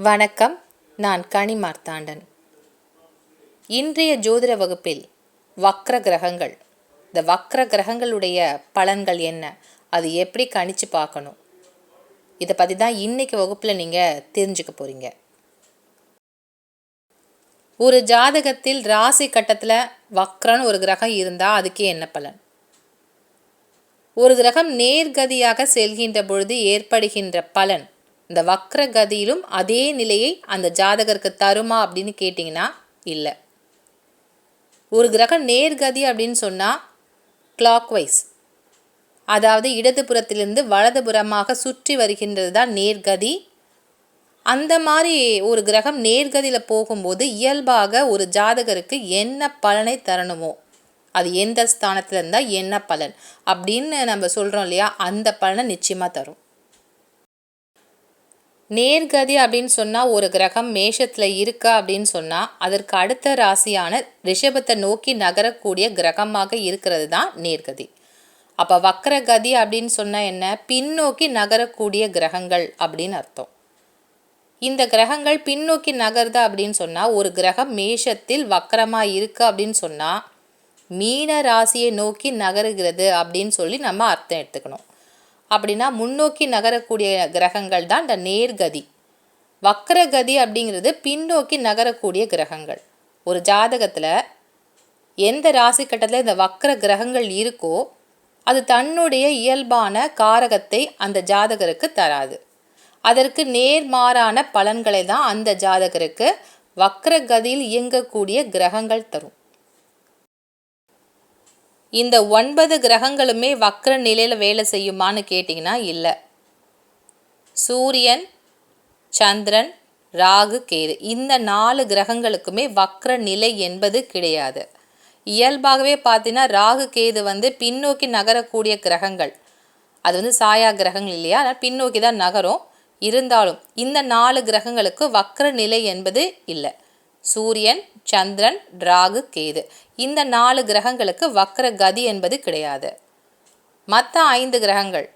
வணக்கம். நான் கனி மார்த்தாண்டன். இன்றைய ஜோதிட வகுப்பில் வக்ர கிரகங்கள், இந்த வக்ர கிரகங்களுடைய பலன்கள் என்ன, அது எப்படி கணிச்சு பார்க்கணும், இதை பற்றி தான் இன்னைக்கு வகுப்பில் நீங்கள் தெரிஞ்சுக்க போகிறீங்க. ஒரு ஜாதகத்தில் ராசி கட்டத்தில் வக்ரன்னு ஒரு கிரகம் இருந்தால் அதுக்கு என்ன பலன்? ஒரு கிரகம் நேர்கதியாக செல்கின்ற பொழுது ஏற்படுகின்ற பலன் இந்த வக்ர கதியிலும் அதே நிலையை அந்த ஜாதகருக்கு தருமா அப்படின்னு கேட்டிங்கன்னா இல்லை. ஒரு கிரகம் நேர்கதி அப்படின்னு சொன்னால் கிளாக் வைஸ், அதாவது இடதுபுறத்திலிருந்து வலதுபுறமாக சுற்றி வருகின்றது தான் நேர்கதி. அந்த மாதிரி ஒரு கிரகம் நேர்கதியில் போகும்போது இயல்பாக ஒரு ஜாதகருக்கு என்ன பலனை தரணுமோ, அது எந்த ஸ்தானத்தில் இருந்தால் என்ன பலன் அப்படின்னு நம்ம சொல்கிறோம் இல்லையா, அந்த பலனை நிச்சயமாக தரும். நேர்கதி அப்படின்னு சொன்னால் ஒரு கிரகம் மேஷத்தில் இருக்கா அப்படின்னு சொன்னால் அதற்கு அடுத்த ராசியான ரிஷபத்தை நோக்கி நகரக்கூடிய கிரகமாக இருக்கிறது தான் நேர்கதி. அப்போ வக்ரகதி அப்படின்னு சொன்னால் என்ன? பின்னோக்கி நகரக்கூடிய கிரகங்கள் அப்படின்னு அர்த்தம். இந்த கிரகங்கள் பின்னோக்கி நகருதா அப்படின்னு சொன்னால், ஒரு கிரகம் மேஷத்தில் வக்ரமாக இருக்கு அப்படின்னு சொன்னால் மீன ராசியை நோக்கி நகருகிறது அப்படின்னு சொல்லி நம்ம அர்த்தம் எடுத்துக்கணும். அப்படின்னா முன்னோக்கி நகரக்கூடிய கிரகங்கள் தான் இந்த நேர்கதி. வக்ரகதி அப்படிங்கிறது பின்னோக்கி நகரக்கூடிய கிரகங்கள். ஒரு ஜாதகத்தில் எந்த ராசி கட்டத்தில் இந்த வக்ர கிரகங்கள் இருக்கோ அது தன்னுடைய இயல்பான காரகத்தை அந்த ஜாதகருக்கு தராது. அதற்கு நேர்மாறான பலன்களை தான் அந்த ஜாதகருக்கு வக்ரகதியில் இயங்கக்கூடிய கிரகங்கள் தரும். இந்த 9 கிரகங்களுமே வக்ர நிலையில் வேலை செய்யுமான்னு கேட்டிங்கன்னா இல்லை. சூரியன், சந்திரன், ராகு, கேது இந்த 4 கிரகங்களுக்குமே வக்ர நிலை என்பது கிடையாது. இயல்பாகவே பார்த்தீங்கன்னா ராகு கேது பின்னோக்கி நகரக்கூடிய கிரகங்கள். அது சாயா கிரகங்கள் இல்லையா, அதனால் பின்னோக்கி தான் நகரும். இருந்தாலும் இந்த 4 கிரகங்களுக்கு வக்ர நிலை என்பது இல்லை. சூரியன், சந்திரன், ராகு, கேது இந்த 4 கிரகங்களுக்கு வக்ர கதி என்பது கிடையாது. மற்ற 5 கிரகங்கள்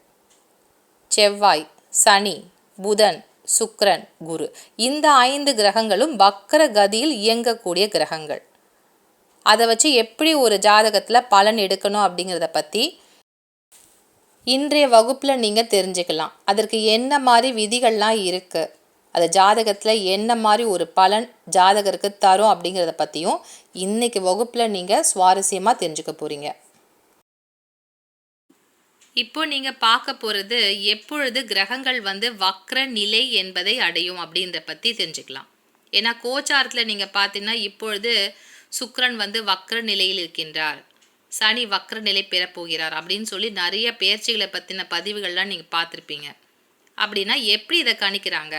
செவ்வாய், சனி, புதன், சுக்கிரன், குரு இந்த 5 கிரகங்களும் வக்ர கதியில் இயங்கக்கூடிய கிரகங்கள். அதை வச்சு எப்படி ஒரு ஜாதகத்தில் பலன் எடுக்கணும் அப்படிங்கிறத பற்றி இன்றைய வகுப்பில் நீங்கள் தெரிஞ்சுக்கலாம். அதற்கு என்ன மாதிரி விதிகள்லாம் இருக்குது, அது ஜாதகத்தில் என்ன மாதிரி ஒரு பலன் ஜாதகருக்கு தரும் அப்படிங்கிறத பற்றியும் இன்றைக்கி வகுப்பில் நீங்கள் சுவாரஸ்யமாக தெரிஞ்சுக்க போகிறீங்க. இப்போ நீங்கள் பார்க்க போகிறது எப்பொழுது கிரகங்கள் வக்ர நிலை என்பதை அடையும் அப்படின்றத பற்றி தெரிஞ்சுக்கலாம். ஏன்னா கோச்சாரத்தில் நீங்கள் பார்த்தீங்கன்னா இப்பொழுது சுக்கிரன் வக்ர நிலையில் இருக்கின்றார், சனி வக்ர நிலை பெறப்போகிறார் அப்படின்னு சொல்லி நிறைய பெயர்ச்சிகளை பற்றின பதிவுகள்லாம் நீங்கள் பார்த்துருப்பீங்க. அப்படின்னா எப்படி இதை கணிக்கிறாங்க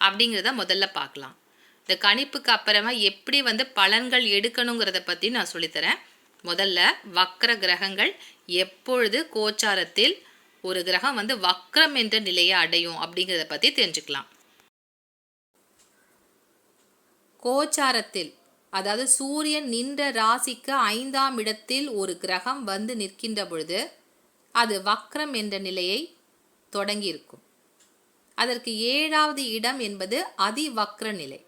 அப்படிங்கிறத முதல்ல பார்க்கலாம். இந்த கணிப்புக்கு அப்புறமா எப்படி பலன்கள் எடுக்கணுங்கிறத பற்றி நான் சொல்லித்தரேன். முதல்ல வக்ர கிரகங்கள் எப்பொழுது கோச்சாரத்தில் ஒரு கிரகம் வக்ரம் என்ற நிலையை அடையும் அப்படிங்கிறத பற்றி தெரிஞ்சுக்கலாம். கோச்சாரத்தில், அதாவது சூரியன் நின்ற ராசிக்கு 5ஆம் இடத்தில் ஒரு கிரகம் நிற்கின்ற பொழுது அது வக்ரம் என்ற நிலையை தொடங்கி இருக்கும். அதற்கு 7வது இடம் என்பது அதிவக்ர நிலை.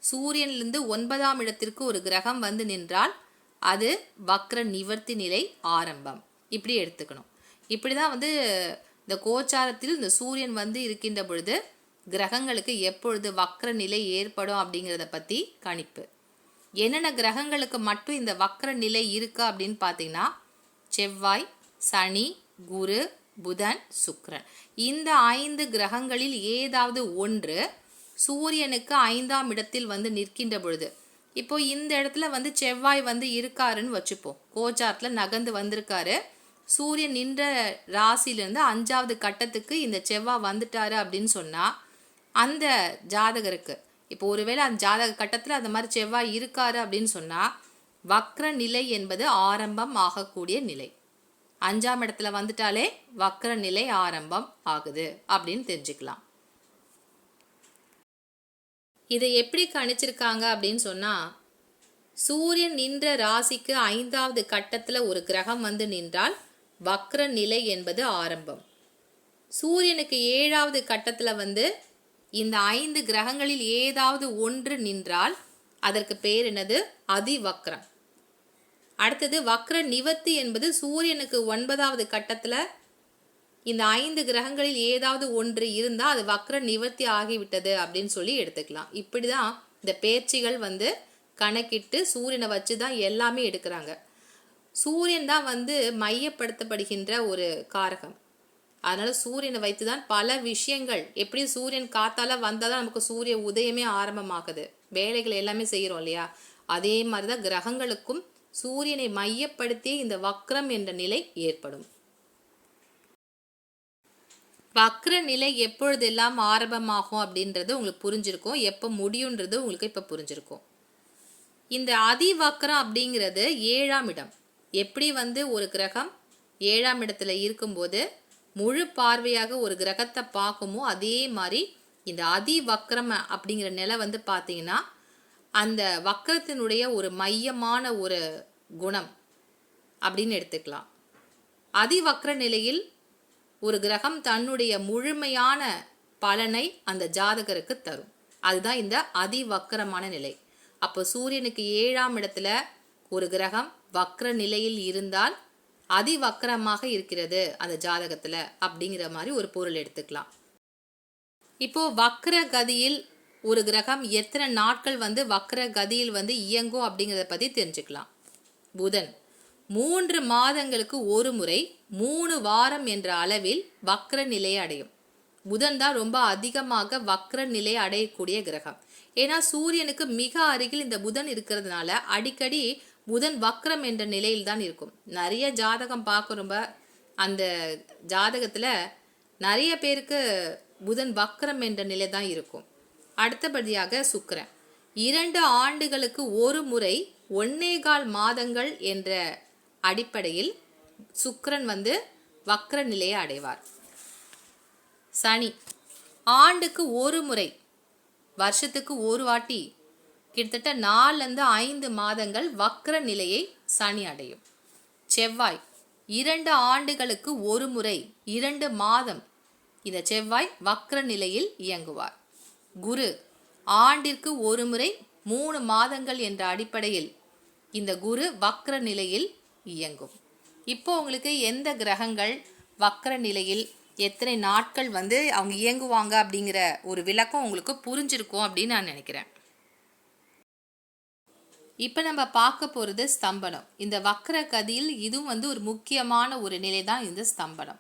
சூரியனிலிருந்து 9ஆம் இடத்திற்கு ஒரு கிரகம் நின்றால் அது வக்ர நிவர்த்தி நிலை ஆரம்பம். இப்படி எடுத்துக்கணும். இப்படி தான் இந்த கோச்சாரத்தில் இந்த சூரியன் இருக்கின்ற பொழுது கிரகங்களுக்கு எப்பொழுது வக்ர நிலை ஏற்படும் அப்படிங்கிறத பற்றி கணிப்பு. என்னென்ன கிரகங்களுக்கு மட்டும் இந்த வக்ர நிலை இருக்கா அப்படின்னு பார்த்தீங்கன்னா செவ்வாய், சனி, குரு, புதன், சுக்கிரன் இந்த 5 கிரகங்களில் ஏதாவது ஒன்று சூரியனுக்கு 5ஆம் இடத்தில் நிற்கின்ற பொழுது, இப்போ இந்த இடத்துல செவ்வாய் இருக்காருன்னு வச்சுப்போம். கோச்சாரத்தில் நகர்ந்து வந்திருக்காரு, சூரியன் நின்ற ராசியிலிருந்து 5வது கட்டத்துக்கு இந்த செவ்வாய் வந்துட்டாரு அப்படின்னு சொன்னால் அந்த ஜாதகருக்கு, இப்போ ஒருவேளை அந்த ஜாதக கட்டத்தில் அந்த மாதிரி செவ்வாய் இருக்காரு அப்படின்னு சொன்னால் வக்ர நிலை என்பது ஆரம்பம் ஆகக்கூடிய நிலை. 5ஆம் இடத்துல வந்துட்டாலே வக்ர நிலை ஆரம்பம் ஆகுது அப்படின்னு தெரிஞ்சுக்கலாம். இதை எப்படி கணிச்சிருக்காங்க அப்படின்னு சொன்னால், சூரியன் நின்ற ராசிக்கு 5வது கட்டத்தில் ஒரு கிரகம் நின்றால் வக்ர நிலை என்பது ஆரம்பம். சூரியனுக்கு 7வது கட்டத்தில் இந்த 5 கிரகங்களில் ஏதாவது ஒன்று நின்றால் அதற்கு பேர் என்னது? அதிவக்ரம். அடுத்தது வக்ர நிவர்த்தி என்பது சூரியனுக்கு 9வது கட்டத்தில் இந்த 5 கிரகங்களில் ஏதாவது ஒன்று இருந்தால் அது வக்ர நிவர்த்தி ஆகிவிட்டது அப்படின்னு சொல்லி எடுத்துக்கலாம். இப்படி தான் இந்த பேர்ச்சிகள் வந்து கணக்கிட்டு சூரியனை வச்சு தான் எல்லாமே எடுக்கிறாங்க. சூரியன் தான் வந்து மையப்படுத்தப்படுகின்ற ஒரு காரகம். அதனால சூரியனை வைத்து தான் பல விஷயங்கள், எப்படி சூரியன் காத்தால வந்தால் தான் நமக்கு சூரிய உதயமே ஆரம்பமாகுது, வேலைகள் எல்லாமே செய்கிறோம் இல்லையா, அதே மாதிரி தான் கிரகங்களுக்கும் சூரியனை மையப்படுத்தி இந்த வக்ரம் என்ற நிலை ஏற்படும். வக்ர நிலை எப்பொழுதெல்லாம் ஆரம்பமாகும் அப்படின்றது உங்களுக்கு புரிஞ்சிருக்கும், எப்போ முடியுன்றது உங்களுக்கு இப்போ புரிஞ்சிருக்கும். இந்த அதிவக்ரம் அப்படிங்கிறது 7ஆம் இடம். எப்படி வந்து ஒரு கிரகம் 7ஆம் இடத்துல இருக்கும்போது முழு பார்வையாக ஒரு கிரகத்தை பார்க்குமோ அதே மாதிரி இந்த அதிவக்ரம் அப்படிங்கிற நிலை வந்து பார்த்தீங்கன்னா அந்த வக்ரத்தினுடைய ஒரு மையமான ஒரு குணம் அப்படின்னு எடுத்துக்கலாம். அதிவக்ர நிலையில் ஒரு கிரகம் தன்னுடைய முழுமையான பலனை அந்த ஜாதகருக்கு தரும். அதுதான் இந்த அதிவக்ரமான நிலை. அப்போ சூரியனுக்கு 7ஆம் இடத்துல ஒரு கிரகம் வக்ர நிலையில் இருந்தால் அதிவக்ரமாக இருக்கிறது அந்த ஜாதகத்துல அப்படிங்கிற மாதிரி ஒரு பொருள் எடுத்துக்கலாம். இப்போ வக்ர கதியில் ஒரு கிரகம் எத்தனை நாட்கள் வந்து வக்ர கதியில் வந்து இயங்கும் அப்படிங்கிறத பத்தி தெரிஞ்சுக்கலாம். புதன் 3 மாதங்களுக்கு ஒரு முறை 3 வாரம் என்ற அளவில் வக்ர நிலையை அடையும். புதன் தான் ரொம்ப அதிகமாக வக்ர நிலையை அடையக்கூடிய கிரகம். ஏன்னா சூரியனுக்கு மிக அருகில் இந்த புதன் இருக்கிறதுனால அடிக்கடி புதன் வக்ரம் என்ற நிலையில் தான் இருக்கும். நிறைய ஜாதகம் பார்க்குறப்ப அந்த ஜாதகத்தில் நிறைய பேருக்கு புதன் வக்ரம் என்ற நிலை தான் இருக்கும். அடுத்தபடியாக சுக்கிரன் 2 ஆண்டுகளுக்கு ஒரு முறை 1.25 மாதங்கள் என்ற அடிப்படையில் சுக்கிரன் வந்து வக்ர நிலையை அடைவார். சனி ஆண்டுக்கு ஒரு முறை, வருஷத்துக்கு ஒரு வாட்டி, கிட்டத்தட்ட 4-5 மாதங்கள் வக்ர நிலையை சனி அடையும். செவ்வாய் 2 ஆண்டுகளுக்கு ஒரு முறை 2 மாதம் இந்த செவ்வாய் வக்ர நிலையில் இயங்குவார். குரு ஆண்டிற்கு ஒரு முறை 3 மாதங்கள் என்ற அடிப்படையில் இந்த குரு வக்ர நிலையில் இயங்கும். இப்போ உங்களுக்கு எந்த கிரகங்கள் வக்ர நிலையில் எத்தனை நாட்கள் வந்து அவங்க இயங்குவாங்க அப்படிங்கிற ஒரு விளக்கம் உங்களுக்கு புரிஞ்சிருக்கும் அப்படின்னு நான் நினைக்கிறேன். இப்போ நம்ம பார்க்க போகிறது ஸ்தம்பனம். இந்த வக்ர கதியில் இதுவும் வந்து ஒரு முக்கியமான ஒரு நிலை தான் இந்த ஸ்தம்பனம்.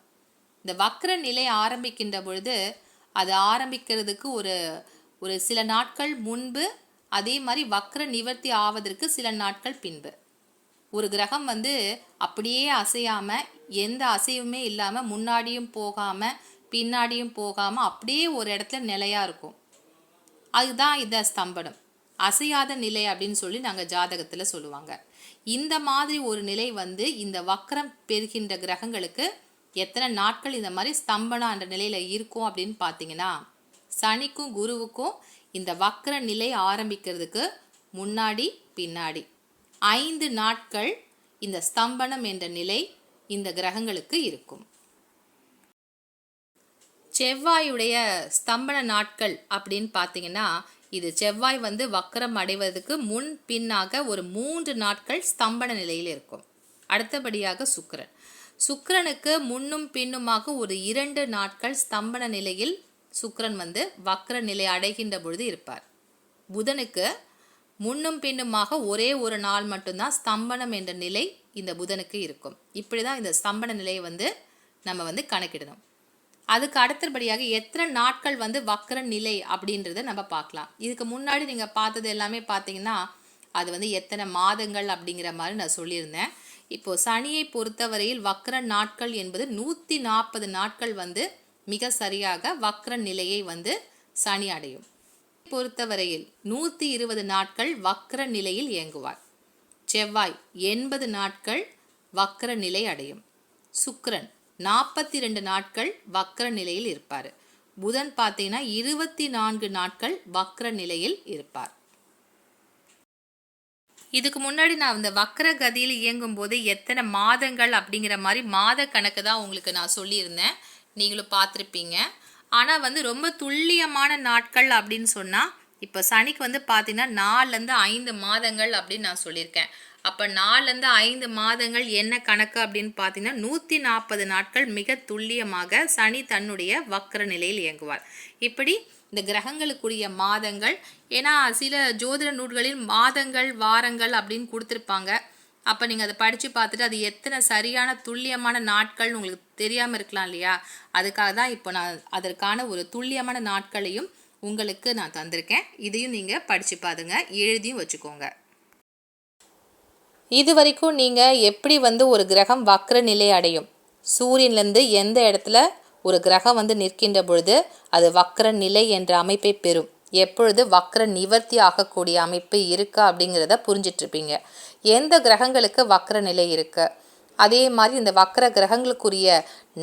இந்த வக்ர நிலை ஆரம்பிக்கின்ற பொழுது அது ஆரம்பிக்கிறதுக்கு ஒரு சில நாட்கள் முன்பு, அதே மாதிரி வக்ர நிவர்த்தி ஆவதற்கு சில நாட்கள் பின்பு. ஒரு கிரகம் வந்து அப்படியே அசையாமல், எந்த அசைவுமே இல்லாமல், முன்னாடியும் போகாமல் பின்னாடியும் போகாமல் அப்படியே ஒரு இடத்துல நிலையாக இருக்கும். அதுதான் இந்த ஸ்தம்பனம், அசையாத நிலை அப்படின்னு சொல்லி நாங்கள் ஜாதகத்தில் சொல்லுவாங்க. இந்த மாதிரி ஒரு நிலை வந்து இந்த வக்ரம் பெறுகின்ற கிரகங்களுக்கு எத்தனை நாட்கள் இந்த மாதிரி ஸ்தம்பனம் என்ற நிலையில் இருக்கும் அப்படின்னு பார்த்தீங்கன்னா, சனிக்கும் குருவுக்கும் இந்த வக்ர நிலை ஆரம்பிக்கிறதுக்கு முன்னாடி பின்னாடி 5 நாட்கள் இந்த ஸ்தம்பனம் என்ற நிலை இந்த கிரகங்களுக்கு இருக்கும். செவ்வாயுடைய ஸ்தம்பன நாட்கள் அப்படின்னு பார்த்தீங்கன்னா, இது செவ்வாய் வந்து வக்ரம் அடைவதற்கு முன் பின்னாக ஒரு 3 நாட்கள் ஸ்தம்பன நிலையில் இருக்கும். அடுத்தபடியாக சுக்கிரனுக்கு முன்னும் பின்னுமாக ஒரு 2 நாட்கள் ஸ்தம்பன நிலையில் சுக்கிரன் வந்து வக்ர நிலை அடைகின்ற பொழுது இருப்பார். புதனுக்கு முன்னும் பின்னுமாக ஒரே ஒரு நாள் மட்டும்தான் ஸ்தம்பனம் என்ற நிலை இந்த புதனுக்கு இருக்கும். இப்படி தான் இந்த ஸ்தம்பன நிலையை வந்து நம்ம வந்து கணக்கிடணும். அதுக்கு அடுத்தபடியாக எத்தனை நாட்கள் வந்து வக்ர நிலை அப்படின்றத நம்ம பார்க்கலாம். இதுக்கு முன்னாடி நீங்கள் பார்த்தது எல்லாமே பார்த்தீங்கன்னா அது வந்து எத்தனை மாதங்கள் அப்படிங்கிற மாதிரி நான் சொல்லியிருந்தேன். இப்போது சனியை பொறுத்தவரையில் வக்ர நாட்கள் என்பது 140 நாட்கள் வந்து மிக சரியாக வக்ர நிலையை வந்து சனி அடையும். பொறுத்தவரையில் 120 நாட்கள் வக்ர நிலையில் இயங்குவார். செவ்வாய் 80 நாட்கள் வக்ர நிலை அடையும். சுக்கிரன் 42 நாட்கள் வக்ர நிலையில் இருப்பார். புதன் பார்த்தீங்கன்னா 24 நாட்கள் வக்ர நிலையில் இருப்பார். இதுக்கு முன்னாடி நான் இந்த வக்ர கதியில் இயங்கும் போது எத்தனை மாதங்கள் அப்படிங்கிற மாதிரி மாத கணக்கு தான் உங்களுக்கு நான் சொல்லியிருந்தேன், நீங்களும் பார்த்துருப்பீங்க. ஆனால் வந்து ரொம்ப துல்லியமான நாட்கள் அப்படின்னு சொன்னால் இப்போ சனிக்கு வந்து பார்த்தீங்கன்னா 4லேருந்து 5 மாதங்கள் அப்படின்னு நான் சொல்லியிருக்கேன். அப்போ 4லேருந்து 5 மாதங்கள் என்ன கணக்கு அப்படின்னு பார்த்தீங்கன்னா 140 நாட்கள் மிக துல்லியமாக சனி தன்னுடைய வக்ர நிலையில் இயங்குவார். இப்படி இந்த கிரகங்களுக்குரிய மாதங்கள், ஏன்னா சில ஜோதிட நூல்களில் மாதங்கள் வாரங்கள் அப்படின்னு கொடுத்துருப்பாங்க. அப்போ நீங்கள் அதை படித்து பார்த்துட்டு அது எத்தனை சரியான துல்லியமான நாட்கள்னு உங்களுக்கு தெரியாமல் இருக்கலாம் இல்லையா? அதுக்காக தான் இப்போ நான் அதற்கான ஒரு துல்லியமான நாட்களையும் உங்களுக்கு நான் தந்திருக்கேன். இதையும் நீங்கள் படித்து பாருங்க, எழுதியும் வச்சுக்கோங்க. இது வரைக்கும் நீங்கள் எப்படி வந்து ஒரு கிரகம் வக்ர நிலை அடையும், சூரியன்லேருந்து எந்த இடத்துல ஒரு கிரகம் வந்து நிற்கின்ற பொழுது அது வக்ர நிலை என்ற அமைப்பை பெறும், எப்பொழுது வக்ர நிவர்த்தி ஆகக்கூடிய அமைப்பு இருக்கா அப்படிங்கிறத புரிஞ்சிட்ருப்பீங்க. எந்த கிரகங்களுக்கு வக்ர நிலை இருக்கு, அதே மாதிரி இந்த வக்ர கிரகங்களுக்குரிய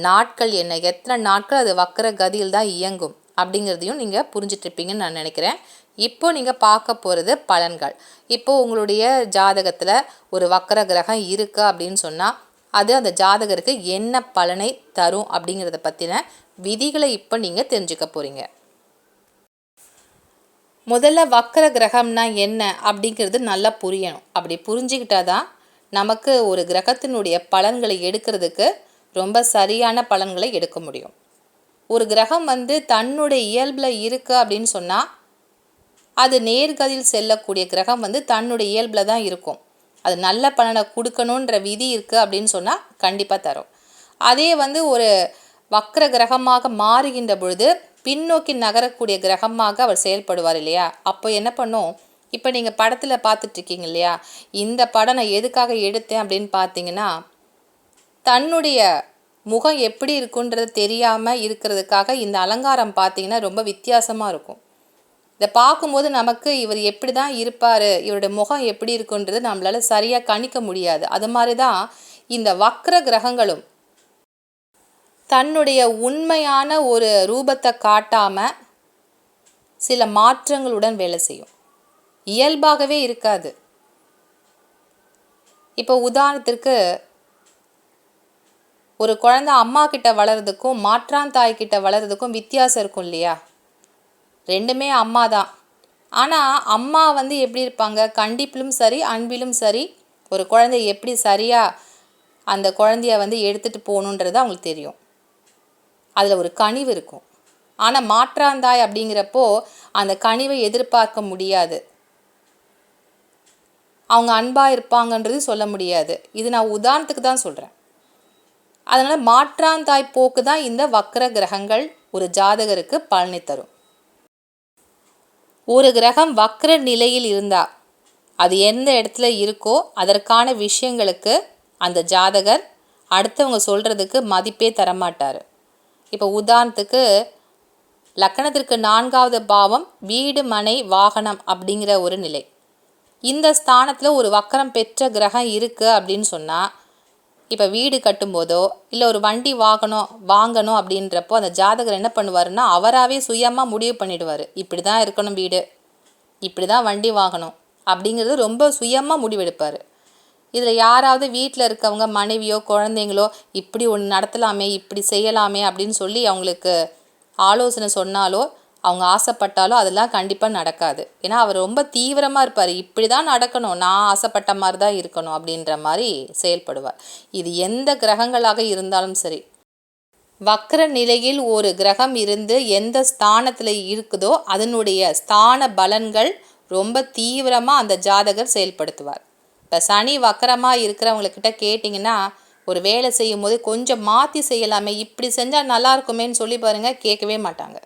நாட்கள் என்ன, எத்தனை நாட்கள் அது வக்ர கதியில் தான் இயங்கும் அப்படிங்கிறதையும் நீங்கள் புரிஞ்சிட்ருப்பீங்கன்னு நான் நினைக்கிறேன். இப்போ நீங்கள் பார்க்க போகிறது பலன்கள். இப்போது உங்களுடைய ஜாதகத்தில் ஒரு வக்ர கிரகம் இருக்கு அப்படின்னு சொன்னால் அது அந்த ஜாதகருக்கு என்ன பலனை தரும் அப்படிங்கிறத பற்றின விதிகளை இப்போ நீங்கள் தெரிஞ்சுக்க போகிறீங்க. முதல்ல வக்ர கிரகம்னா என்ன அப்படிங்கிறது நல்லா புரியணும். அப்படி புரிஞ்சுக்கிட்டாதான் நமக்கு ஒரு கிரகத்தினுடைய பலன்களை எடுக்கிறதுக்கு ரொம்ப சரியான பலன்களை எடுக்க முடியும். ஒரு கிரகம் வந்து தன்னுடைய இயல்பில் இருக்குது அப்படின்னு சொன்னால் அது நேர்கதியில் செல்லக்கூடிய கிரகம் வந்து தன்னுடைய இயல்பில் தான் இருக்கும். அது நல்ல பலனை கொடுக்கணுன்ற விதி இருக்குது அப்படின்னு சொன்னால் கண்டிப்பாக தரும். அதே வந்து ஒரு வக்ர கிரகமாக மாறுகின்ற பொழுது பின்னோக்கி நகரக்கூடிய கிரகமாக அவர் செயல்படுவார் இல்லையா? அப்போ என்ன பண்ணும், இப்போ நீங்கள் படத்தில் பார்த்துட்ருக்கீங்க இல்லையா, இந்த படம் நான் எதுக்காக எடுத்தேன் அப்படின்னு பார்த்தீங்கன்னா தன்னுடைய முகம் எப்படி இருக்குன்றது தெரியாமல் இருக்கிறதுக்காக இந்த அலங்காரம் பார்த்தீங்கன்னா ரொம்ப வித்தியாசமாக இருக்கும். இதை பார்க்கும்போது நமக்கு இவர் எப்படி தான் இருப்பார், இவருடைய முகம் எப்படி இருக்குன்றது நம்மளால் சரியாக கணிக்க முடியாது. அது மாதிரி தான் இந்த வக்ர கிரகங்களும் தன்னுடைய உண்மையான ஒரு ரூபத்தை காட்டாமல் சில மாற்றங்களுடன் வேலை செய்யும், இயல்பாகவே இருக்காது. இப்போ உதாரணத்திற்கு ஒரு குழந்தை அம்மா கிட்ட வளர்றதுக்கும் மாற்றான் தாய் கிட்ட வளர்றதுக்கும் வித்தியாசம் இருக்கும் இல்லையா? ரெண்டுமே அம்மா தான். ஆனால் அம்மா வந்து எப்படி இருப்பாங்க, கண்டிப்பிலும் சரி அன்பிலும் சரி ஒரு குழந்தை எப்படி சரியாக அந்த குழந்தைய வந்து எடுத்துகிட்டு போகணுன்றது அவங்களுக்கு தெரியும். அதில் ஒரு கனிவு இருக்கும். ஆனால் மாற்றாந்தாய் அப்படிங்கிறப்போ அந்த கனிவை எதிர்பார்க்க முடியாது, அவங்க அன்பாக இருப்பாங்கன்றது சொல்ல முடியாது. இது நான் உதாரணத்துக்கு தான் சொல்கிறேன். அதனால் மாற்றாந்தாய் போக்கு தான் இந்த வக்ர கிரகங்கள் ஒரு ஜாதகருக்கு பலனை தரும். ஒரு கிரகம் வக்ர நிலையில் இருந்தால் அது எந்த இடத்துல இருக்கோ அதற்கான விஷயங்களுக்கு அந்த ஜாதகர் அடுத்தவங்க சொல்கிறதுக்கு மதிப்பே தரமாட்டார். இப்போ உதாரணத்துக்கு லக்கணத்திற்கு 4வது பாவம் வீடு மனை வாகனம் அப்படிங்கிற ஒரு நிலை, இந்த ஸ்தானத்தில் ஒரு வக்கரம் பெற்ற கிரகம் இருக்குது அப்படின்னு சொன்னால் இப்போ வீடு கட்டும்போதோ இல்லை ஒரு வண்டி வாங்கணும் அப்படின்றப்போ அந்த ஜாதகர் என்ன பண்ணுவாருன்னா அவராகவே சுயமாக முடிவு பண்ணிடுவார், இப்படி தான் இருக்கணும் வீடு, இப்படி தான் வண்டி வாங்கணும் அப்படிங்கிறது ரொம்ப சுயமாக முடிவெடுப்பார். இதில் யாராவது வீட்டில் இருக்கவங்க மனைவியோ குழந்தைங்களோ இப்படி ஒன்று நடத்தலாமே இப்படி செய்யலாமே அப்படின்னு சொல்லி அவங்களுக்கு ஆலோசனை சொன்னாலோ அவங்க ஆசைப்பட்டாலோ அதெல்லாம் கண்டிப்பாக நடக்காது. ஏன்னா அவர் ரொம்ப தீவிரமாக இருப்பார், இப்படி தான் நடக்கணும், நான் ஆசைப்பட்ட மாதிரி தான் இருக்கணும் அப்படின்ற மாதிரி செயல்படுவார். இது எந்த கிரகங்களாக இருந்தாலும் சரி, வக்ர நிலையில் ஒரு கிரகம் இருந்து எந்த ஸ்தானத்தில் இருக்குதோ அதனுடைய ஸ்தான பலன்கள் ரொம்ப தீவிரமாக அந்த ஜாதகர் செயல்படுத்துவார். இப்போ சனி வக்கரமாக இருக்கிறவங்கக்கிட்ட கேட்டிங்கன்னா ஒரு வேலை செய்யும் போது கொஞ்சம் மாற்றி செய்யலாமே, இப்படி செஞ்சால் நல்லா இருக்குமேன்னு சொல்லி பாருங்கள், கேட்கவே மாட்டாங்க.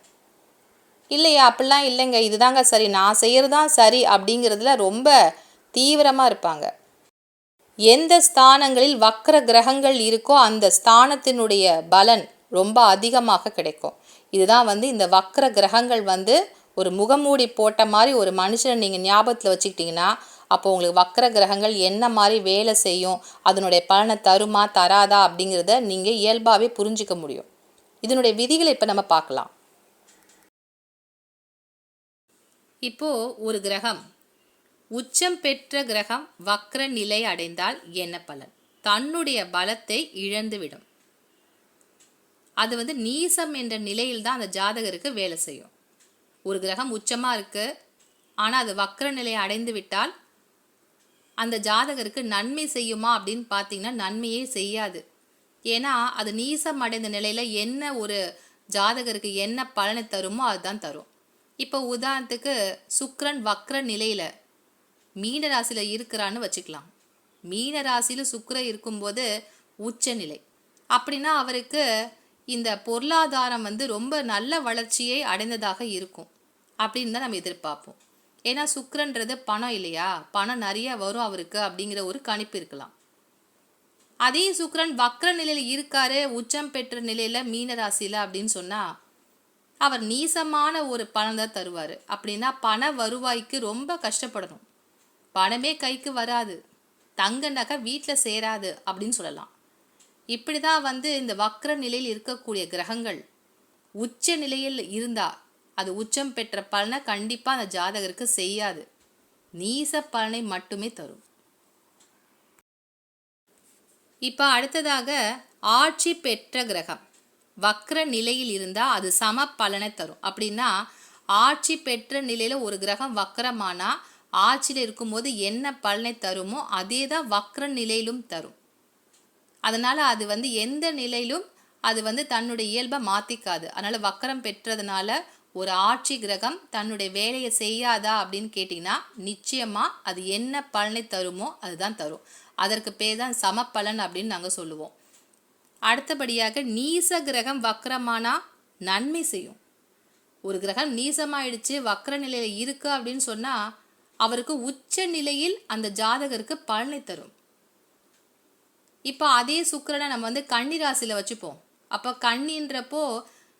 இல்லையா, அப்படிலாம் இல்லைங்க, இதுதாங்க சரி, நான் செய்கிறது தான் சரி அப்படிங்கிறதுல ரொம்ப தீவிரமாக இருப்பாங்க. எந்த ஸ்தானங்களில் வக்ர கிரகங்கள் இருக்கோ அந்த ஸ்தானத்தினுடைய பலன் ரொம்ப அதிகமாக கிடைக்கும். இதுதான் வந்து இந்த வக்ர கிரகங்கள் வந்து ஒரு முகமூடி போட்ட மாதிரி ஒரு மனுஷனை நீங்கள் ஞாபகத்தில் வச்சுக்கிட்டிங்கன்னா அப்போ உங்களுக்கு வக்ர கிரகங்கள் என்ன மாதிரி வேலை செய்யும், அதனுடைய பலனை தருமா தராதா அப்படிங்கிறத நீங்கள் இயல்பாகவே புரிஞ்சிக்க முடியும். இதனுடைய விதிகளை இப்போ நம்ம பார்க்கலாம். இப்போது ஒரு கிரகம் உச்சம் பெற்ற கிரகம் வக்ர நிலை அடைந்தால் என்ன பலன்? தன்னுடைய பலத்தை இழந்துவிடும். அது வந்து நீசம் என்ற நிலையில் தான் அந்த ஜாதகருக்கு வேலை செய்யும். ஒரு கிரகம் உச்சமாக இருக்கு, ஆனால் அது வக்ர நிலையை அடைந்து விட்டால் அந்த ஜாதகருக்கு நன்மை செய்யுமா அப்படின்னு பார்த்தீங்கன்னா நன்மையே செய்யாது. ஏன்னா அது நீசம் அடைந்த நிலையில் என்ன ஒரு ஜாதகருக்கு என்ன பலனை தருமோ அதுதான் தரும். இப்போ உதாரணத்துக்கு சுக்கிரன் வக்ர நிலையில் மீன ராசியில் இருக்கிறான்னு வச்சுக்கலாம். மீன ராசியில் சுக்கிரன் இருக்கும்போது உச்ச நிலை அப்படின்னா அவருக்கு இந்த பொருளாதாரம் வந்து ரொம்ப நல்ல வளர்ச்சியை அடைந்ததாக இருக்கும் அப்படின்னு தான் நம்ம எதிர்பார்ப்போம். ஏன்னா சுக்கிரன்றது பணம் இல்லையா, பணம் நிறைய வரும் அவருக்கு அப்படிங்கிற ஒரு கணிப்பு இருக்கலாம். அதே சுக்கிரன் வக்ர நிலையில் இருக்காரு, உச்சம் பெற்ற நிலையில மீன ராசியில அப்படின்னு சொன்னா அவர் நீசமான ஒரு பணம் தான் தருவார். அப்படின்னா பண வருவாய்க்கு ரொம்ப கஷ்டப்படணும், பணமே கைக்கு வராது, தங்க நகை வீட்டில் சேராது அப்படின்னு சொல்லலாம். இப்படி தான் வந்து இந்த வக்ர நிலையில் இருக்கக்கூடிய கிரகங்கள் உச்ச நிலையில் இருந்தா அது உச்சம் பெற்ற பலனை கண்டிப்பாக அந்த ஜாதகருக்கு செய்யாது, நீச பலனை மட்டுமே தரும். இப்போ அடுத்ததாக ஆட்சி பெற்ற கிரகம் வக்ர நிலையில் இருந்தால் அது சம பலனை தரும். அப்படின்னா ஆட்சி பெற்ற நிலையில் ஒரு கிரகம் வக்ரமானா ஆட்சியில் இருக்கும்போது என்ன பலனை தருமோ அதே தான் வக்ர நிலையிலும் தரும். அதனால் அது வந்து எந்த நிலையிலும் அது வந்து தன்னுடைய இயல்பை மாற்றிக்காது. அதனால் வக்ரம் பெற்றதுனால ஒரு ஆட்சி கிரகம் தன்னுடைய வேலையை செய்யாதா அப்படின்னு கேட்டிங்கன்னா நிச்சயமாக அது என்ன பலனை தருமோ அதுதான் தரும். அதற்கு பேர் தான் சமப்பலன் அப்படின்னு நாங்கள் சொல்லுவோம். அடுத்தபடியாக நீச கிரகம் வக்ரமானா நன்மை செய்யும். ஒரு கிரகம் நீசமாயிடுச்சு வக்ர நிலையில் இருக்கு அப்படின்னு சொன்னால் அவருக்கு உச்ச நிலையில் அந்த ஜாதகருக்கு பலனை தரும். இப்போ அதே சுக்கிரனை நம்ம வந்து கன்னி ராசியில் வச்சுப்போம். அப்போ கன்னின்றப்போ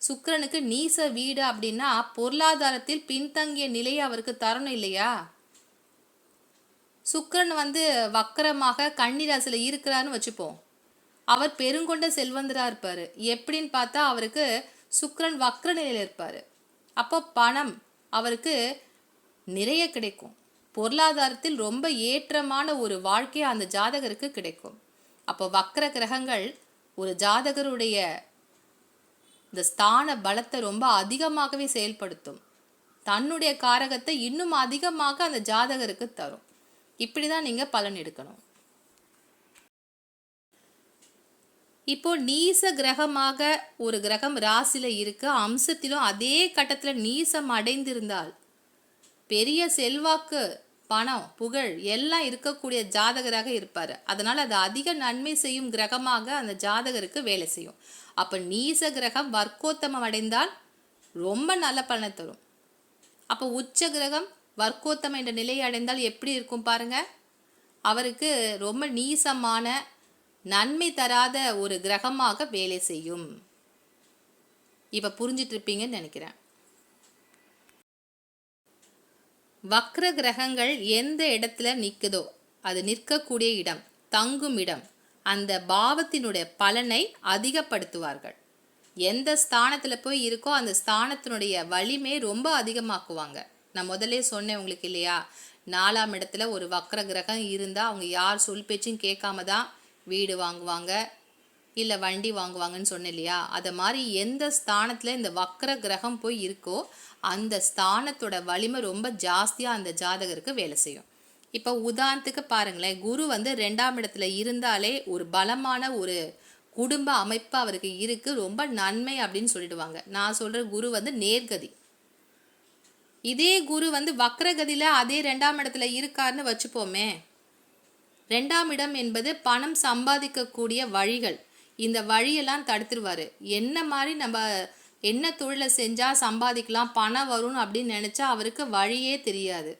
சுக்கிரனுக்கு நீச வீடு அப்படின்னா பொருளாதாரத்தில் பின்தங்கிய நிலையை அவருக்கு தரணும் இல்லையா. சுக்கிரன் வந்து வக்கரமாக கன்னி ராசியில் இருக்கிறான்னு வச்சுப்போம். அவர் பெருங்கொண்ட செல்வந்தராக இருப்பார். எப்படின்னு பார்த்தா அவருக்கு சுக்கிரன் வக்ர நிலையில் இருப்பார். அப்போ பணம் அவருக்கு நிறைய கிடைக்கும், பொருளாதாரத்தில் ரொம்ப ஏற்றமான ஒரு வாழ்க்கை அந்த ஜாதகருக்கு கிடைக்கும். அப்போ வக்ர கிரகங்கள் ஒரு ஜாதகருடைய இந்த ஸ்தான பலத்தை ரொம்ப அதிகமாகவே செயல்படுத்தும், தன்னுடைய காரகத்தை இன்னும் அதிகமாக அந்த ஜாதகருக்கு தரும். இப்படி தான் நீங்கள் பலன் எடுக்கணும். இப்போ நீச கிரகமாக ஒரு கிரகம் ராசியில் இருக்கு, அம்சத்திலும் அதே கட்டத்தில் நீசம் அடைந்திருந்தால் பெரிய செல்வாக்கு பணம் புகழ் எல்லாம் இருக்கக்கூடிய ஜாதகராக இருப்பார். அதனால் அது அதிக நன்மை செய்யும் கிரகமாக அந்த ஜாதகருக்கு வேலை செய்யும். அப்போ நீச கிரகம் வர்க்கோத்தமம் அடைந்தால் ரொம்ப நல்ல பலனை தரும். அப்போ உச்ச கிரகம் வர்க்கோத்தமம் என்ற நிலையை அடைந்தால் எப்படி இருக்கும் பாருங்க, அவருக்கு ரொம்ப நீசமான நன்மை தராத ஒரு கிரகமாக வேலை செய்யும். இப்போ புரிஞ்சிட்டு இருப்பீங்கன்னு நினைக்கிறேன். வக்ர கிரகங்கள் எந்த இடத்துல நிற்குதோ அது நிற்கக்கூடிய இடம், தங்கும் இடம், அந்த பாவத்தினுடைய பலனை அதிகப்படுத்துவார்கள். எந்த ஸ்தானத்தில் போய் இருக்கோ அந்த ஸ்தானத்தினுடைய வலிமை ரொம்ப அதிகமாக்குவாங்க. நான் முதலே சொன்னேன் உங்களுக்கு இல்லையா, 4ஆம் இடத்துல ஒரு வக்ர கிரகம் இருந்தால் அவங்க யார் சொல் பேச்சும் கேட்காம தான் வீடு வாங்குவாங்க இல்லை வண்டி வாங்குவாங்கன்னு சொன்னேன் இல்லையா. அதை மாதிரி எந்த ஸ்தானத்தில் இந்த வக்ர கிரகம் போய் இருக்கோ அந்த ஸ்தானத்தோட வலிமை ரொம்ப ஜாஸ்தியாக அந்த ஜாதகருக்கு வேலை செய்யும். இப்போ உதாரணத்துக்கு பாருங்களேன், குரு வந்து 2ஆம் இடத்துல இருந்தாலே ஒரு பலமான ஒரு குடும்ப அமைப்பு அவருக்கு இருக்குது, ரொம்ப நன்மை அப்படின்னு சொல்லிடுவாங்க. நான் சொல்கிற குரு வந்து நேர்கதி. இதே குரு வந்து வக்ரகதியில் அதே 2ஆம் இடத்துல இருக்காருன்னு வச்சுப்போமே, 2ஆம் இடம் என்பது பணம் சம்பாதிக்கக்கூடிய வழிகள், இந்த வழியெல்லாம் தடுத்துருவார். என்ன மாதிரி நம்ம என்ன தொழிலை செஞ்சால் சம்பாதிக்கலாம் பணம் வரும் அப்படின்னு நினச்சா அவருக்கு வழியே தெரியாது.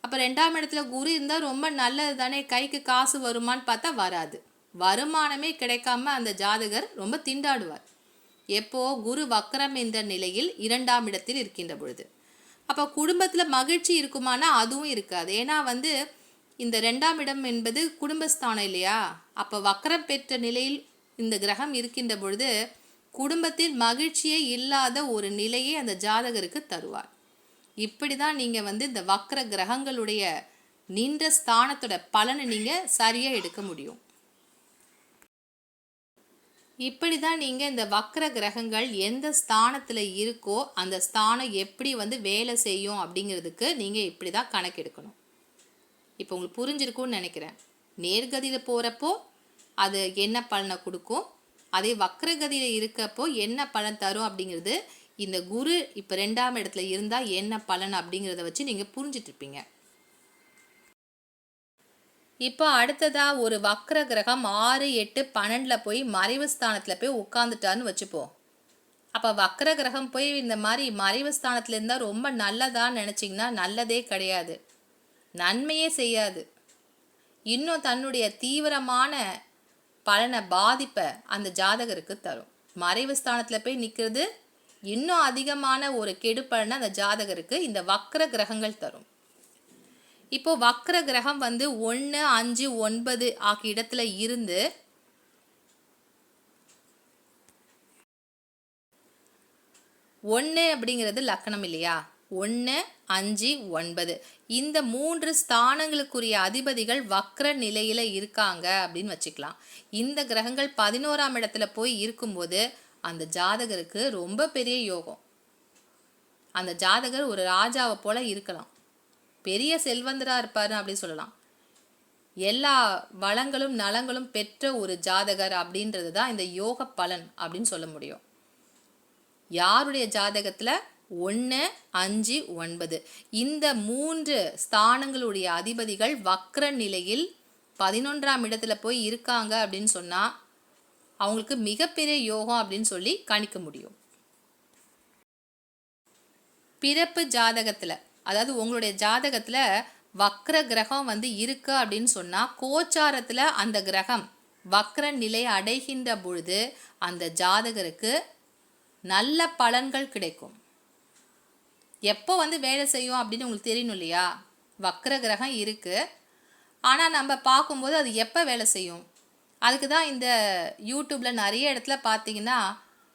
அப்போ 2ஆம் இடத்துல குரு இருந்தால் ரொம்ப நல்லது தானே, கைக்கு காசு வருமானு பார்த்தா வராது, வருமானமே கிடைக்காம அந்த ஜாதகர் ரொம்ப திண்டாடுவார். எப்போ குரு வக்ரம் என்ற நிலையில் 2ஆம் இடத்தில் இருக்கின்ற பொழுது. அப்போ குடும்பத்தில் மகிழ்ச்சி இருக்குமானா அதுவும் இருக்காது. ஏன்னா வந்து இந்த 2ஆம் இடம் என்பது குடும்பஸ்தானம் இல்லையா. அப்போ வக்ரம் பெற்ற நிலையில் இந்த கிரகம் இருக்கின்ற பொழுது குடும்பத்தில் மகிழ்ச்சியே இல்லாத ஒரு நிலையை அந்த ஜாதகருக்கு தருவார். இப்படி தான் நீங்கள் வந்து இந்த வக்ர கிரகங்களுடைய நின்ற ஸ்தானத்தோட பலனை நீங்கள் சரியாக எடுக்க முடியும். இப்படி தான் நீங்கள் இந்த வக்ர கிரகங்கள் எந்த ஸ்தானத்தில் இருக்கோ அந்த ஸ்தானம் எப்படி வந்து வேலை செய்யும் அப்படிங்கிறதுக்கு நீங்கள் இப்படி தான் கணக்கெடுக்கணும். இப்போ உங்களுக்கு புரிஞ்சிருக்கும்னு நினைக்கிறேன். நேர்கதியில் போகிறப்போ அது என்ன பலனை கொடுக்கும், அதே வக்ரகதியில் இருக்கப்போ என்ன பலன் தரும் அப்படிங்கிறது, இந்த குரு இப்போ 2ஆம் இடத்துல இருந்தால் என்ன பலன் அப்படிங்கிறத வச்சு நீங்கள் புரிஞ்சிட்ருப்பீங்க. இப்போ அடுத்ததாக ஒரு வக்ர கிரகம் 6, 8, 12 போய் மறைவு ஸ்தானத்தில் போய் உட்காந்துட்டான்னு வச்சுப்போம். அப்போ வக்ர கிரகம் போய் இந்த மாதிரி மறைவு ஸ்தானத்தில் இருந்தால் ரொம்ப நல்லதான்னு நினச்சிங்கன்னா நல்லதே கிடையாது, நன்மையே செய்யாது. இன்னும் தன்னுடைய தீவிரமான பலனை பாதிப்பை அந்த ஜாதகருக்கு தரும். மறைவு ஸ்தானத்தில் போய் நிற்கிறது இன்னும் அதிகமான ஒரு கெடுப்பலனை அந்த ஜாதகருக்கு இந்த வக்ர கிரகங்கள் தரும். இப்போ வக்ர கிரகம் வந்து 1, 5, 9 ஆகிய இடத்துல இருந்து 1 அப்படிங்கிறது லக்கணம் இல்லையா, 1, 5, 9 இந்த 3 ஸ்தானங்களுக்குரிய அதிபதிகள் வக்ர நிலையில இருக்காங்க அப்படின்னு வச்சுக்கலாம். இந்த கிரகங்கள் 11ஆம் இடத்துல போய் இருக்கும்போது அந்த ஜாதகருக்கு ரொம்ப பெரிய யோகம். அந்த ஜாதகர் ஒரு ராஜாவை போல இருக்கலாம், பெரிய செல்வந்தராக இருப்பார் அப்படின்னு சொல்லலாம். எல்லா வளங்களும் நலங்களும் பெற்ற ஒரு ஜாதகர் அப்படின்றது தான் இந்த யோக பலன் அப்படின்னு சொல்ல முடியும். யாருடைய ஜாதகத்தில் 1, 5, 9 இந்த 3 ஸ்தானங்களுடைய அதிபதிகள் வக்ர நிலையில் 11ஆம் இடத்துல போய் இருக்காங்க அப்படின்னு சொன்னால் அவங்களுக்கு மிகப்பெரிய யோகம் அப்படின்னு சொல்லி கணிக்க முடியும். பிறப்பு ஜாதகத்தில், அதாவது உங்களுடைய ஜாதகத்தில் வக்ர கிரகம் வந்து இருக்கு அப்படின்னு சொன்னால் கோச்சாரத்தில் அந்த கிரகம் வக்ர நிலை அடைகின்ற பொழுது அந்த ஜாதகருக்கு நல்ல பலன்கள் கிடைக்கும். எப்போ வந்து வேலை செய்யும் அப்படின்னு உங்களுக்கு தெரியணும் இல்லையா. வக்ர கிரகம் இருக்குது, ஆனால் நம்ம பார்க்கும்போது அது எப்போ வேலை செய்யும், அதுக்கு தான் இந்த யூடியூப்பில் நிறைய இடத்துல பார்த்தீங்கன்னா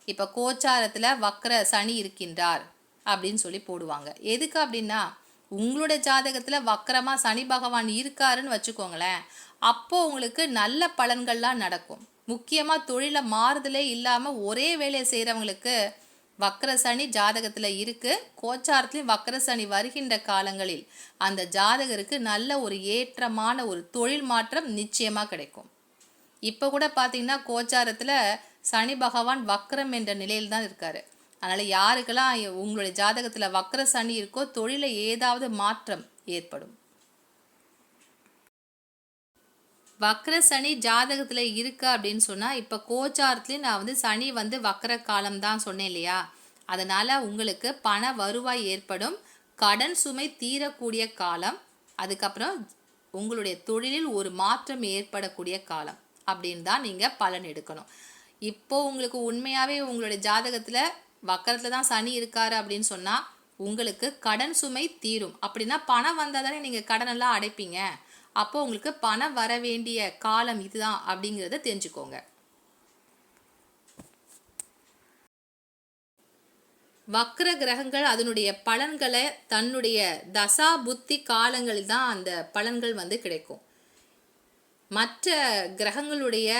இப்போ கோச்சாரத்தில் வக்ர சனி இருக்கின்றார் அப்படின்னு சொல்லி போடுவாங்க. எதுக்கு அப்படின்னா உங்களோட ஜாதகத்தில் வக்ரமாக சனி பகவான் இருக்காருன்னு வச்சுக்கோங்களேன், அப்போது உங்களுக்கு நல்ல பலன்கள்லாம் நடக்கும். முக்கியமாக தொழிலை மாறுதலே இல்லாமல் ஒரே வேலையை செய்கிறவங்களுக்கு வக்ர சனி ஜாதகத்தில் இருக்குது. கோச்சாரத்துலேயும் வக்ர சனி வருகின்ற காலங்களில் அந்த ஜாதகருக்கு நல்ல ஒரு ஏற்றமான ஒரு தொழில் மாற்றம் நிச்சயமாக கிடைக்கும். இப்போ கூட பார்த்தீங்கன்னா கோச்சாரத்தில் சனி பகவான் வக்ரம் என்ற நிலையில் தான் இருக்கார். அதனால் யாருக்கெல்லாம் உங்களுடைய ஜாதகத்தில் வக்ர சனி இருக்கோ தொழிலை ஏதாவது மாற்றம் ஏற்படும். வக்ர சனி ஜாதகத்தில் இருக்கு அப்படின்னு சொன்னால் இப்போ கோச்சாரத்துலேயும் நான் வந்து சனி வந்து வக்ர காலம் தான் சொன்னேன் இல்லையா, அதனால் உங்களுக்கு பண வருவாய் ஏற்படும், கடன் சுமை தீரக்கூடிய காலம், அதுக்கப்புறம் உங்களுடைய தொழிலில் ஒரு மாற்றம் ஏற்படக்கூடிய காலம் அப்படின்னு தான் நீங்கள் பலன் எடுக்கணும். இப்போது உங்களுக்கு உண்மையாகவே உங்களுடைய ஜாதகத்தில் வக்கரத்தில் தான் சனி இருக்காரு அப்படின்னு சொன்னால் உங்களுக்கு கடன் சுமை தீரும். அப்படின்னா பணம் வந்தால் தானே நீங்கள் கடனெல்லாம் அடைப்பீங்க. அப்போ உங்களுக்கு பணம் வர வேண்டிய காலம் இதுதான் அப்படிங்கிறத தெரிஞ்சுக்கோங்க. வக்ர கிரகங்கள் அதனுடைய பலன்களை தன்னுடைய தசா புத்தி காலங்களில் தான் அந்த பலன்கள் வந்து கிடைக்கும். மற்ற கிரகங்களுடைய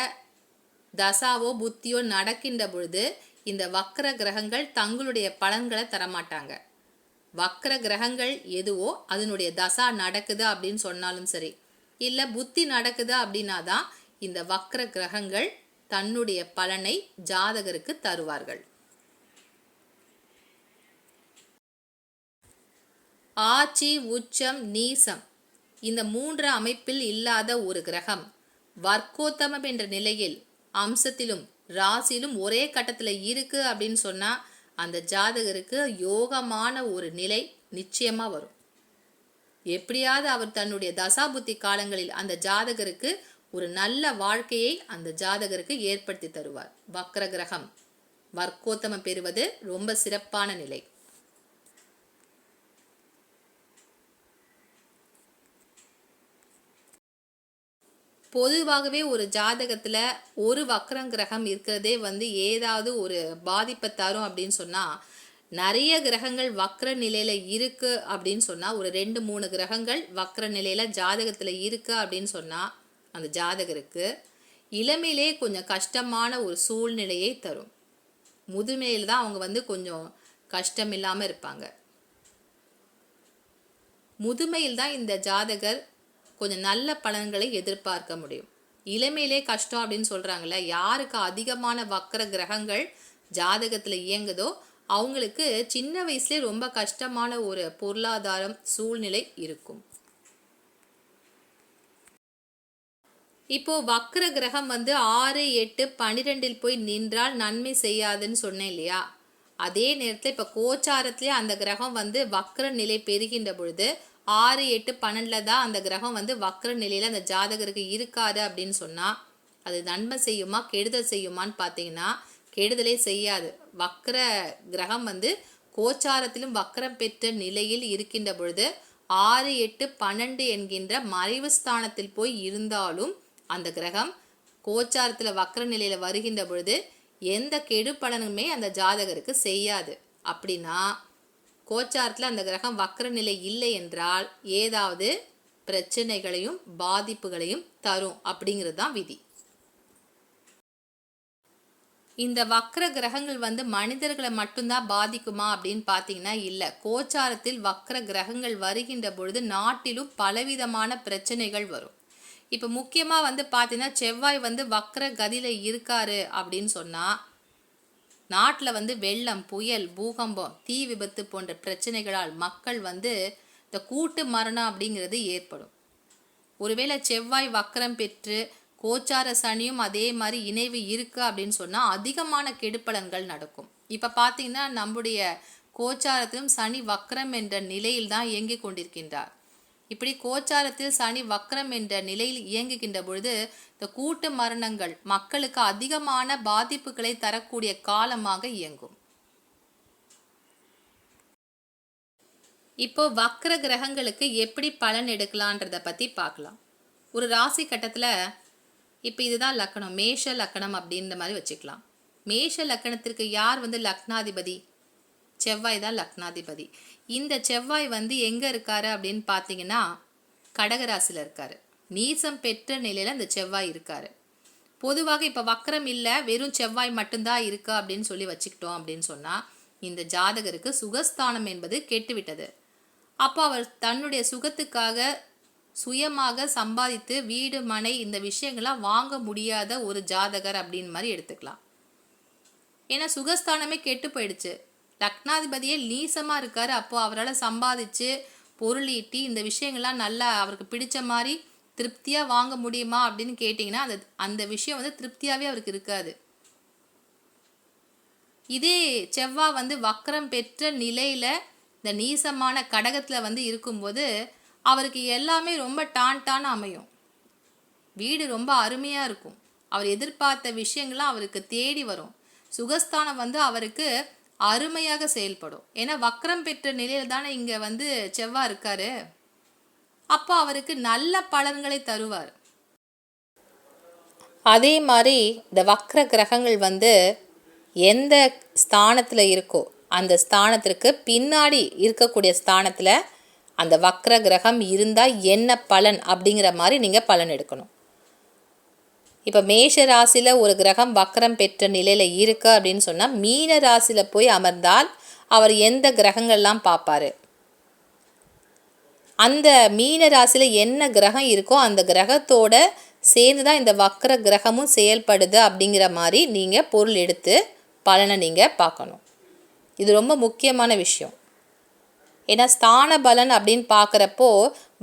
தசாவோ புத்தியோ நடக்கின்ற பொழுது இந்த வக்ர கிரகங்கள் தங்களுடைய பலன்களை தரமாட்டாங்க. வக்ர கிரகங்கள் எதுவோ அதனுடைய தசா நடக்குது அப்படின்னு சொன்னாலும் சரி, இல்லை புத்தி நடக்குது அப்படின்னா தான் இந்த வக்ர கிரகங்கள் தன்னுடைய பலனை ஜாதகருக்கு தருவார்கள். ஆட்சி, உச்சம், நீசம் இந்த 3 அமைப்பில் இல்லாத ஒரு கிரகம் வர்க்கோத்தமம் என்ற நிலையில் அம்சத்திலும் ராசியிலும் ஒரே கட்டத்தில் இருக்கு அப்படின்னு சொன்னால் அந்த ஜாதகருக்கு யோகமான ஒரு நிலை நிச்சயமாக வரும். எப்படியாவது அவர் தன்னுடைய தசாபுத்தி காலங்களில் அந்த ஜாதகருக்கு ஒரு நல்ல வாழ்க்கையை அந்த ஜாதகருக்கு ஏற்படுத்தி தருவார். வக்ர கிரகம் வர்க்கோத்தமம் பெறுவது ரொம்ப சிறப்பான நிலை. பொதுவாகவே ஒரு ஜாதகத்தில் ஒரு வக்ரம் கிரகம் இருக்கிறதே வந்து ஏதாவது ஒரு பாதிப்பை தரும் அப்படின்னு சொன்னால், நிறைய கிரகங்கள் வக்ர நிலையில் இருக்குது அப்படின்னு சொன்னால், ஒரு 2-3 கிரகங்கள் வக்ர நிலையில் ஜாதகத்தில் இருக்குது அப்படின்னு சொன்னால் அந்த ஜாதகருக்கு இளமையிலே கொஞ்சம் கஷ்டமான ஒரு சூழ்நிலையை தரும். முதுமையில் தான் அவங்க வந்து கொஞ்சம் கஷ்டம் இல்லாமல் இருப்பாங்க. முதுமையில் தான் இந்த ஜாதகர் கொஞ்சம் நல்ல பலன்களை எதிர்பார்க்க முடியும். இளமையிலே கஷ்டம் அப்படின்னு சொல்கிறாங்கள, யாருக்கு அதிகமான வக்ர கிரகங்கள் ஜாதகத்தில் இயங்குதோ அவங்களுக்கு சின்ன வயசுலேயே ரொம்ப கஷ்டமான ஒரு பொருளாதாரம் சூழ்நிலை இருக்கும். இப்போ வக்ர கிரகம் வந்து 6, 8, 12 போய் நின்றால் நன்மை செய்யாதுன்னு சொன்னேன் இல்லையா? அதே நேரத்தில் இப்போ கோச்சாரத்திலே அந்த கிரகம் வந்து வக்ர நிலை பெறுகின்ற பொழுது 6, 8, 12 தான் அந்த கிரகம் வந்து வக்ர நிலையில் அந்த ஜாதகருக்கு இருக்காது அப்படின்னு சொன்னால் அது நன்மை செய்யுமா கெடுதல் செய்யுமான்னு பார்த்தீங்கன்னா கெடுதலே செய்யாது. வக்ர கிரகம் வந்து கோச்சாரத்திலும் வக்ரம் பெற்ற நிலையில் இருக்கின்ற பொழுது 6, 8, 12 என்கின்ற மறைவு ஸ்தானத்தில் போய் இருந்தாலும் அந்த கிரகம் கோச்சாரத்தில் வக்ர நிலையில் வருகின்ற பொழுது எந்த கெடு பலனுமே அந்த ஜாதகருக்கு செய்யாது. அப்படின்னா கோச்சாரத்தில் அந்த கிரகம் வக்ர நிலை இல்லை என்றால் ஏதாவது பிரச்சனைகளையும் பாதிப்புகளையும் தரும் அப்படிங்கிறது தான் விதி. இந்த வக்ர கிரகங்கள் வந்து மனிதர்களை மட்டும்தான் பாதிக்குமா அப்படின்னு பார்த்தீங்கன்னா இல்லை. கோச்சாரத்தில் வக்ர கிரகங்கள் வருகின்ற பொழுது நாட்டிலும் பலவிதமான பிரச்சனைகள் வரும். இப்போ முக்கியமாக வந்து பார்த்தீங்கன்னா செவ்வாய் வந்து வக்ர கதியில் இருக்காரு அப்படின்னு சொன்னால் நாட்டில் வந்து வெள்ளம், புயல், பூகம்பம், தீ விபத்து போன்ற பிரச்சனைகளால் மக்கள் வந்து இந்த கூட்டு மரணம் அப்படிங்கிறது ஏற்படும். ஒருவேளை செவ்வாய் வக்ரம் பெற்று கோச்சார சனியும் அதே மாதிரி இணைவு இருக்குது அப்படின்னு சொன்னால் அதிகமான கெடுப்பலன்கள் நடக்கும். இப்போ பார்த்தீங்கன்னா நம்முடைய கோச்சாரத்திலும் சனி வக்ரம் என்ற நிலையில் தான் இயங்கி கொண்டிருக்கின்றார். இப்படி கோச்சாரத்தில் சனி வக்ரம் என்ற நிலையில் இயங்குகின்ற பொழுது இந்த கூட்டு மரணங்கள் மக்களுக்கு அதிகமான பாதிப்புகளை தரக்கூடிய காலமாக இயங்கும். இப்போ வக்ர கிரகங்களுக்கு எப்படி பலன் எடுக்கலான்றதை பற்றி பார்க்கலாம். ஒரு ராசி கட்டத்தில் இப்போ இதுதான் லக்கணம், மேஷ லக்கணம் அப்படின்ற மாதிரி வச்சுக்கலாம். மேஷ லக்கணத்திற்கு யார் வந்து லக்னாதிபதி? செவ்வாய் தான் லக்னாதிபதி. இந்த செவ்வாய் வந்து எங்கே இருக்காரு அப்படின்னு பார்த்தீங்கன்னா கடகராசியில் இருக்காரு. நீசம் பெற்ற நிலையில் அந்த செவ்வாய் இருக்காரு. பொதுவாக இப்போ வக்ரம் இல்லை, வெறும் செவ்வாய் மட்டும்தான் இருக்கா அப்படின்னு சொல்லி வச்சுக்கிட்டோம் அப்படின்னு சொன்னால் இந்த ஜாதகருக்கு சுகஸ்தானம் என்பது கெட்டுவிட்டது. அப்போ அவர் தன்னுடைய சுகத்துக்காக சுயமாக சம்பாதித்து வீடு மனை இந்த விஷயங்கள்லாம் வாங்க முடியாத ஒரு ஜாதகர் அப்படின்னு மாதிரி எடுத்துக்கலாம். ஏன்னா சுகஸ்தானமே கெட்டு போயிடுச்சு. லக்னாதிபதியே நீசமாக இருக்கார். அப்போது அவரால் சம்பாதிச்சு பொருள் ஈட்டி இந்த விஷயங்கள்லாம் நல்லா அவருக்கு பிடிச்ச மாதிரி திருப்தியாக வாங்க முடியுமா அப்படின்னு கேட்டிங்கன்னா அந்த விஷயம் வந்து திருப்தியாகவே அவருக்கு இருக்காது. இதே செவ்வாய் வந்து வக்ரம் பெற்ற நிலையில் இந்த நீசமான கடகத்தில் வந்து இருக்கும்போது அவருக்கு எல்லாமே ரொம்ப டான்டான அமையும். வீடு ரொம்ப அருமையாக இருக்கும். அவர் எதிர்பார்த்த விஷயங்கள்லாம் அவருக்கு தேடி வரும். சுகஸ்தானம் வந்து அவருக்கு அருமையாக செயல்படும். ஏன்னா வக்ரம் பெற்ற நிலையில் தானே இங்கே வந்து செவ்வாய் இருக்காரு. அப்போ அவருக்கு நல்ல பலன்களை தருவார். அதே மாதிரி இந்த வக்ர கிரகங்கள் வந்து எந்த ஸ்தானத்தில் இருக்கோ அந்த ஸ்தானத்திற்கு பின்னாடி இருக்கக்கூடிய ஸ்தானத்தில் அந்த வக்ர கிரகம் இருந்தால் என்ன பலன் அப்படிங்கிற மாதிரி நீங்கள் பலன் எடுக்கணும். இப்போ மேஷ ராசியில் ஒரு கிரகம் வக்ரம் பெற்ற நிலையில் இருக்கு அப்படின்னு சொன்னால் மீன ராசியில் போய் அமர்ந்தால் அவர் எந்த கிரகங்கள்லாம் பார்ப்பார், அந்த மீன ராசியில் என்ன கிரகம் இருக்கோ அந்த கிரகத்தோட சேர்ந்து தான் இந்த வக்ர கிரகமும் செயல்படுது அப்படிங்கிற மாதிரி நீங்கள் பொருள் எடுத்து பலனை நீங்கள் பார்க்கணும். இது ரொம்ப முக்கியமான விஷயம். ஏன்னா ஸ்தான பலன் அப்படின்னு பார்க்குறப்போ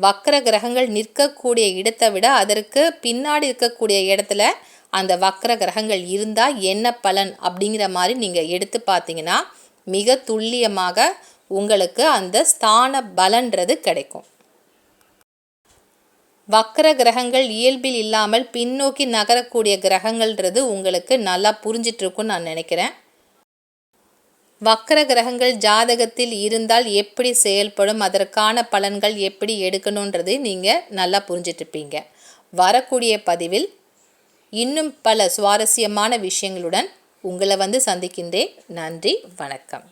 வக்ர கிரகங்கள் நிற்கக்கூடிய இடத்தை விட அதற்கு பின்னாடி இருக்கக்கூடிய இடத்துல அந்த வக்ர கிரகங்கள் இருந்தால் என்ன பலன் அப்படிங்கிற மாதிரி நீங்கள் எடுத்து பார்த்தீங்கன்னா மிக துல்லியமாக உங்களுக்கு அந்த ஸ்தான பலன்றது கிடைக்கும். வக்ர கிரகங்கள் இயல்பில் இல்லாமல் பின்னோக்கி நகரக்கூடிய கிரகங்கள்ன்றது உங்களுக்கு நல்லா புரிஞ்சிட்ருக்குன்னு நான் நினைக்கிறேன். வக்ர கிரகங்கள் ஜாதகத்தில் இருந்தால் எப்படி செயல்படும், அதற்கான பலன்கள் எப்படி எடுக்கணுன்றது நீங்கள் நல்லா புரிஞ்சிட்ருப்பீங்க. வரக்கூடிய பதிவில் இன்னும் பல சுவாரஸ்யமான விஷயங்களுடன் உங்களை வந்து சந்திக்கின்றேன். நன்றி, வணக்கம்.